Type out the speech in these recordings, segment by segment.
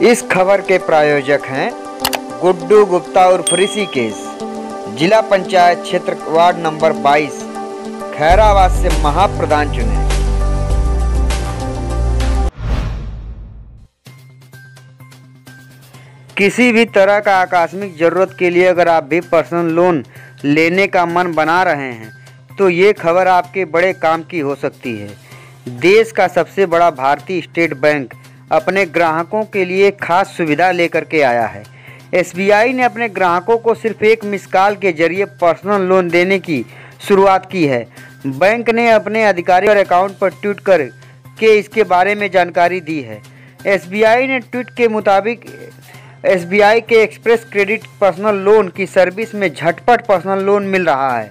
इस खबर के प्रायोजक हैं गुड्डू गुप्ता उर्फ ऋषिकेश, जिला पंचायत क्षेत्र वार्ड नंबर 22, खैराबाद से महाप्रधान चुने। किसी भी तरह का आकस्मिक ज़रूरत के लिए अगर आप भी पर्सनल लोन लेने का मन बना रहे हैं तो ये खबर आपके बड़े काम की हो सकती है। देश का सबसे बड़ा भारतीय स्टेट बैंक अपने ग्राहकों के लिए खास सुविधा लेकर के आया है। एसबीआई ने अपने ग्राहकों को सिर्फ एक मिस कॉल के जरिए पर्सनल लोन देने की शुरुआत की है। बैंक ने अपने अधिकारी और अकाउंट पर ट्वीट कर के इसके बारे में जानकारी दी है। एसबीआई ने ट्वीट के मुताबिक एसबीआई के एक्सप्रेस क्रेडिट पर्सनल लोन की सर्विस में झटपट पर्सनल लोन मिल रहा है।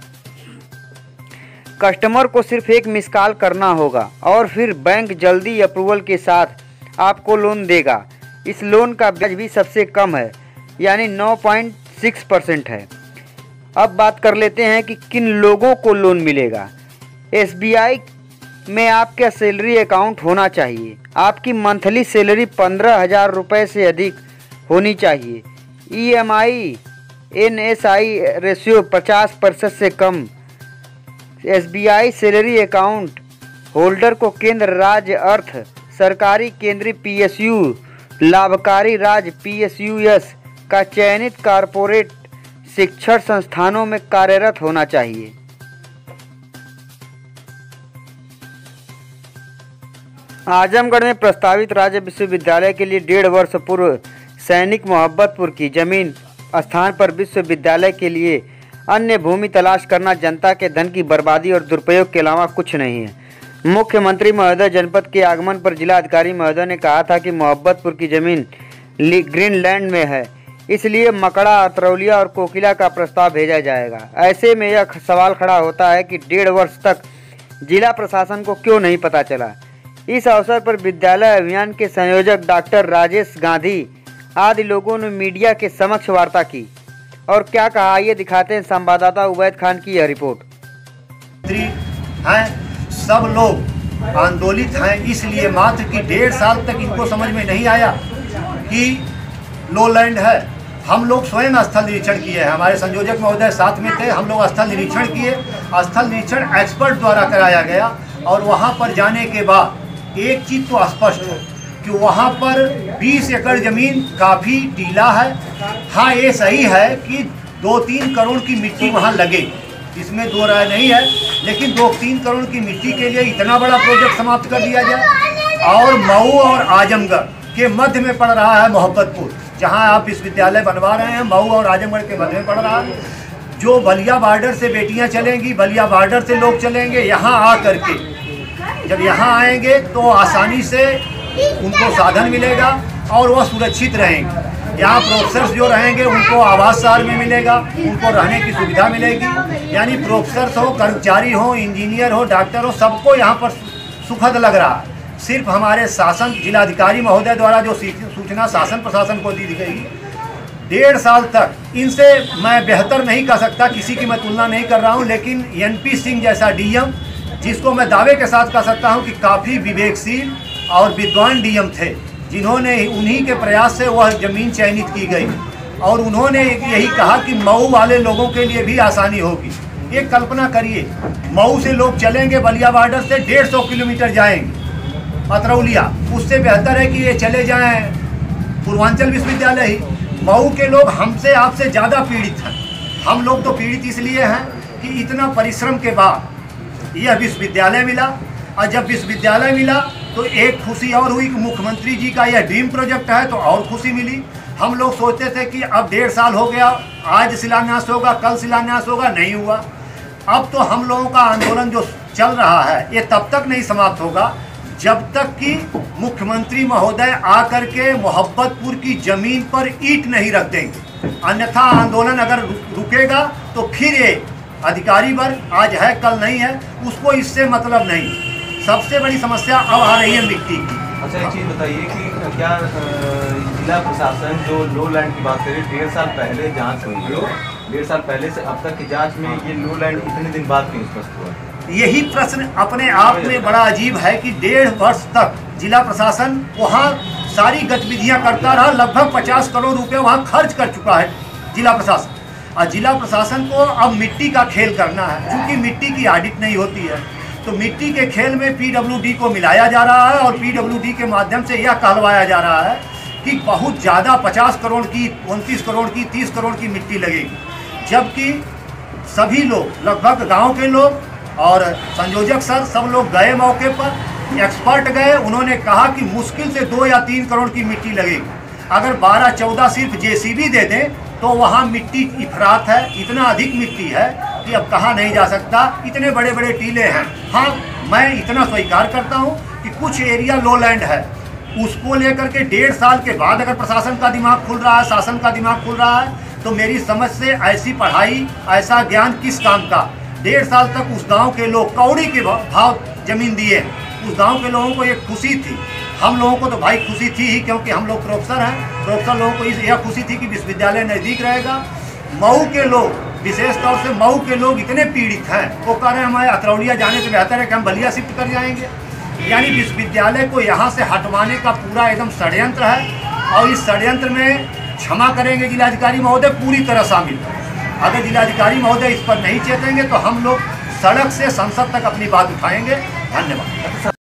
कस्टमर को सिर्फ एक मिस कॉल करना होगा और फिर बैंक जल्दी अप्रूवल के साथ आपको लोन देगा। इस लोन का ब्याज भी सबसे कम है, यानी 9.6% है। अब बात कर लेते हैं कि किन लोगों को लोन मिलेगा। एसबीआई में आपका सैलरी अकाउंट होना चाहिए। आपकी मंथली सैलरी 15,000 रुपये से अधिक होनी चाहिए। ईएमआई एनएसआई रेशियो 50% से कम। एसबीआई सैलरी अकाउंट होल्डर को केंद्र राज्य अर्थ सरकारी केंद्रीय पीएसयू लाभकारी राज्य पीएसयूएस का चयनित कॉरपोरेट शिक्षण संस्थानों में कार्यरत होना चाहिए। आजमगढ़ में प्रस्तावित राज्य विश्वविद्यालय के लिए 1.5 वर्ष पूर्व सैनिक मोहब्बतपुर की जमीन स्थान पर विश्वविद्यालय के लिए अन्य भूमि तलाश करना जनता के धन की बर्बादी और दुरुपयोग के अलावा कुछ नहीं है। मुख्यमंत्री महोदय जनपद के आगमन पर जिला अधिकारी महोदय ने कहा था कि मोहब्बतपुर की जमीन ग्रीनलैंड में है, इसलिए मकड़ा, अतरौलिया और कोकिला का प्रस्ताव भेजा जाएगा। ऐसे में यह सवाल खड़ा होता है कि 1.5 वर्ष तक जिला प्रशासन को क्यों नहीं पता चला। इस अवसर पर विद्यालय अभियान के संयोजक डॉक्टर राजेश गांधी आदि लोगों ने मीडिया के समक्ष वार्ता की और क्या कहा, आइए दिखाते हैं संवाददाता उबैद खान की यह रिपोर्ट। सब लोग आंदोलित हैं इसलिए मात्र कि 1.5 साल तक इनको समझ में नहीं आया कि लोलैंड है। हम लोग स्वयं स्थल निरीक्षण किए हैं, हमारे संयोजक महोदय साथ में थे। हम लोग स्थल निरीक्षण किए, स्थल निरीक्षण एक्सपर्ट द्वारा कराया गया और वहां पर जाने के बाद एक चीज तो स्पष्ट है कि वहां पर 20 एकड़ जमीन काफ़ी टीला है। हाँ, ये सही है कि 2-3 करोड़ की मिट्टी वहां लगे, इसमें दो राय नहीं है, लेकिन 2-3 करोड़ की मिट्टी के लिए इतना बड़ा प्रोजेक्ट समाप्त कर दिया जाए। और मऊ और आजमगढ़ के मध्य में पड़ रहा है मोहब्बतपुर, जहां आप विश्वविद्यालय बनवा रहे हैं, मऊ और आजमगढ़ के मध्य में पड़ रहा है। जो बलिया बॉर्डर से बेटियां चलेंगी, बलिया बॉर्डर से लोग चलेंगे, यहाँ आ करके जब यहाँ आएंगे तो आसानी से उनको साधन मिलेगा और वह सुरक्षित रहेंगे। यहाँ प्रोफेसर्स जो रहेंगे उनको आवास शहर में मिलेगा, उनको रहने की सुविधा मिलेगी। यानी प्रोफेसर्स हो, कर्मचारी हो, इंजीनियर हो, डॉक्टर हो, सबको यहाँ पर सुखद लग रहा है। सिर्फ हमारे शासन जिलाधिकारी महोदय द्वारा जो सूचना शासन प्रशासन को दी गई, 1.5 साल तक इनसे मैं बेहतर नहीं कर सकता, किसी की मैं तुलना नहीं कर रहा हूँ, लेकिन एनपी सिंह जैसा डीएम, जिसको मैं दावे के साथ कह सकता हूँ कि काफ़ी विवेकशील और विद्वान डीएम थे, जिन्होंने उन्हीं के प्रयास से वह ज़मीन चयनित की गई और उन्होंने यही कहा कि मऊ वाले लोगों के लिए भी आसानी होगी। एक कल्पना करिए, मऊ से लोग चलेंगे बलिया बॉर्डर से 150 किलोमीटर जाएंगे अतरौलिया, उससे बेहतर है कि ये चले जाएं पूर्वांचल विश्वविद्यालय ही। मऊ के लोग हमसे आपसे ज़्यादा पीड़ित हैं। हम लोग तो पीड़ित इसलिए हैं कि इतना परिश्रम के बाद यह विश्वविद्यालय मिला, और जब विश्वविद्यालय मिला तो एक खुशी और हुई कि मुख्यमंत्री जी का यह ड्रीम प्रोजेक्ट है, तो और खुशी मिली। हम लोग सोचते थे कि अब 1.5 साल हो गया, आज शिलान्यास होगा, कल शिलान्यास होगा, नहीं हुआ। अब तो हम लोगों का आंदोलन जो चल रहा है ये तब तक नहीं समाप्त होगा जब तक कि मुख्यमंत्री महोदय आकर के मोहब्बतपुर की जमीन पर ईंट नहीं रख देंगे। अन्यथा आंदोलन अगर रुकेगा तो फिर ये अधिकारी वर्ग आज है कल नहीं है, उसको इससे मतलब नहीं। सबसे बड़ी समस्या अब आ रही है मिट्टी की। अच्छा, एक चीज़ बताइए कि क्या जिला प्रशासन जो लो लैंड की बात करें, 1.5 साल पहले जांच हुई है, 1.5 साल पहले से अब तक की जांच में ये लो लैंड इतने दिन बाद क्यों स्पष्ट हुआ? यही प्रश्न अपने आप में बड़ा अजीब है कि 1.5 वर्ष तक जिला प्रशासन वहाँ सारी गतिविधियाँ करता रहा। लगभग 50 करोड़ रुपए वहाँ खर्च कर चुका है जिला प्रशासन। और जिला प्रशासन को अब मिट्टी का खेल करना है। क्योंकि मिट्टी की ऑडिट नहीं होती है तो मिट्टी के खेल में PWD को मिलाया जा रहा है और PWD के माध्यम से यह कहलवाया जा रहा है कि बहुत ज़्यादा 50 करोड़ की, 29 करोड़ की, 30 करोड़ की मिट्टी लगेगी। जबकि सभी लोग, लगभग गांव के लोग और संयोजक सर, सब लोग गए मौके पर, एक्सपर्ट गए, उन्होंने कहा कि मुश्किल से 2 या 3 करोड़ की मिट्टी लगेगी। अगर 12-14 सिर्फ JCB दे दें तो वहाँ मिट्टी इफरात है, इतना अधिक मिट्टी है कि अब कहा नहीं जा सकता। इतने बड़े बड़े टीले हैं। हाँ, मैं इतना स्वीकार करता हूँ कि कुछ एरिया लो लैंड है, उसको लेकर के 1.5 साल के बाद अगर प्रशासन का दिमाग खुल रहा है, शासन का दिमाग खुल रहा है, तो मेरी समझ से ऐसी पढ़ाई, ऐसा ज्ञान किस काम का। 1.5 साल तक उस गांव के लोग कौड़ी के भाव जमीन दिए। उस गांव के लोगों को एक खुशी थी, हम लोगों को तो भाई खुशी थी ही, क्योंकि हम लोग प्रोफेसर हैं। प्रोफेसर लोगों को यह खुशी थी कि विश्वविद्यालय नज़दीक रहेगा। मऊ के लोग, विशेष तौर से मऊ के लोग इतने पीड़ित हैं, वो कह रहे हैं हमारे अतरौलिया जाने से बेहतर है कि हम बलिया शिफ्ट कर जाएंगे। यानी विश्वविद्यालय को यहाँ से हटवाने का पूरा एकदम षड्यंत्र है। और इस षड्यंत्र में, क्षमा करेंगे जिलाधिकारी महोदय, पूरी तरह शामिल है। अगर जिलाधिकारी महोदय इस पर नहीं चेतेंगे तो हम लोग सड़क से संसद तक अपनी बात उठाएंगे। धन्यवाद।